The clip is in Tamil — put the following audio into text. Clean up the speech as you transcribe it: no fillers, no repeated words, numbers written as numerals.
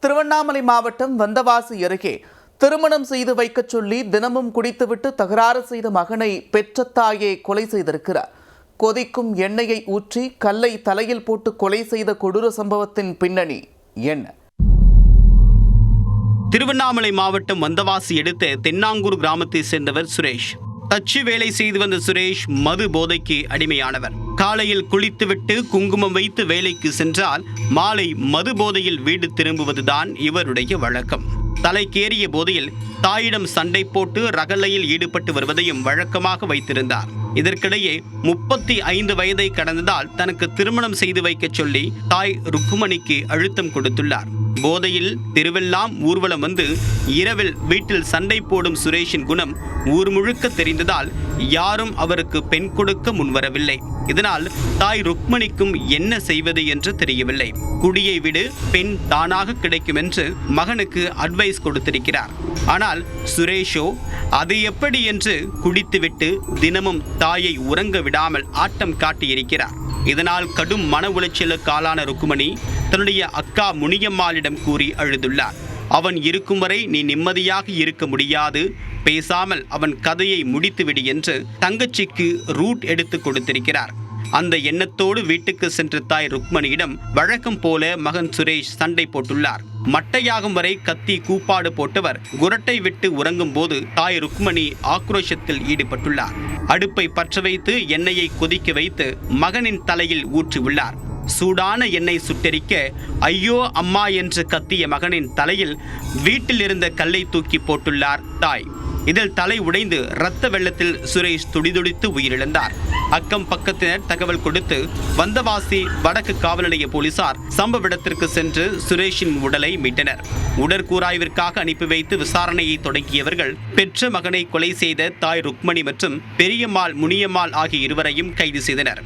திருவண்ணாமலை மாவட்டம் வந்தவாசி அருகே திருமணம் செய்து வைக்கச் சொல்லி தினமும் குடித்துவிட்டு தகராறு செய்த மகனை பெற்ற தாயே கொலை செய்திருக்கிறார். கொதிக்கும் எண்ணெயை ஊற்றி கல்லை தலையில் போட்டு கொலை செய்த கொடூர சம்பவத்தின் பின்னணி என்ன? திருவண்ணாமலை மாவட்டம் வந்தவாசி அடுத்த தென்னாங்கூர் கிராமத்தை சேர்ந்தவர் சுரேஷ். தச்சு வேலை செய்து வந்த சுரேஷ் மது போதைக்கு அடிமையானவர். காலையில் குளித்துவிட்டு குங்குமம் வைத்து வேலைக்கு சென்றால் மாலை மது போதையில் வீடு திரும்புவதுதான் இவருடைய வழக்கம். தலைக்கேறிய போதையில் தாயிடம் சண்டை போட்டு ரகளையில் ஈடுபட்டு வருவதையும் வழக்கமாக வைத்திருந்தார். இதற்கிடையே 35 வயதை கடந்ததால் தனக்கு திருமணம் செய்து வைக்கச் சொல்லி தாய் ருக்குமணிக்கு அழுத்தம் கொடுத்துள்ளார். போதையில் தெருவெல்லாம் ஊர்வலம் வந்து இரவில் வீட்டில் சண்டை போடும் சுரேஷின் குணம் ஊர் முழுக்க தெரிந்ததால் யாரும் அவருக்கு பெண் கொடுக்க முன்வரவில்லை. இதனால் தாய் ருக்மணிக்கும் என்ன செய்வது என்று தெரியவில்லை. குடியை விடு, பெண் தானாக கிடைக்கும் என்று மகனுக்கு அட்வைஸ் கொடுத்திருக்கிறார். ஆனால் சுரேஷோ அது எப்படி என்று குடித்துவிட்டு தினமும் தாயை உறங்க விடாமல் ஆட்டம் காட்டியிருக்கிறார். இதனால் கடும் மன உளைச்சலுக்கு ஆளான ருக்குமணி தன்னுடைய அக்கா முனியம்மாளிடம் கூறி அழுதுள்ளார். அவன் இருக்கும் வரை நீ நிம்மதியாக இருக்க முடியாது, பேசாமல் அவன் கதையை முடித்துவிடு என்று தங்கச்சிக்கு ரூட் எடுத்து கொடுத்திருக்கிறார். அந்த எண்ணத்தோடு வீட்டுக்கு சென்ற தாய் ருக்மணியிடம் வழக்கம் போல மகன் சுரேஷ் சண்டை போட்டுள்ளார். மட்டையாகும் வரை கத்தி கூப்பாடு போட்டவர் குரட்டை விட்டு உறங்கும் போது தாய் ருக்மணி ஆக்ரோஷத்தில் ஈடுபட்டுள்ளார். அடுப்பை பற்ற வைத்து எண்ணெயை கொதிக்க வைத்து மகனின் தலையில் ஊற்றியுள்ளார். சூடான எண்ணெய் சுட்டெரிக்க ஐயோ அம்மா என்று கத்திய மகனின் தலையில் வீட்டில் இருந்த கல்லை தூக்கி போட்டுள்ளார் தாய். இதில் தலை உடைந்து இரத்த வெள்ளத்தில் சுரேஷ் துடிதுடித்து உயிரிழந்தார். அக்கம் பக்கத்தினர் தகவல் கொடுத்து வந்தவாசி வடக்கு காவல் நிலைய போலீசார் சம்பவ இடத்திற்கு சென்று சுரேஷின் உடலை மீட்டனர். உடற்கூராய்விற்காக அனுப்பி வைத்து விசாரணையை தொடங்கியவர்கள் பெற்ற மகனை கொலை செய்த தாய் ருக்மணி மற்றும் பெரியம்மாள் முனியம்மாள் ஆகிய இருவரையும் கைது செய்தனர்.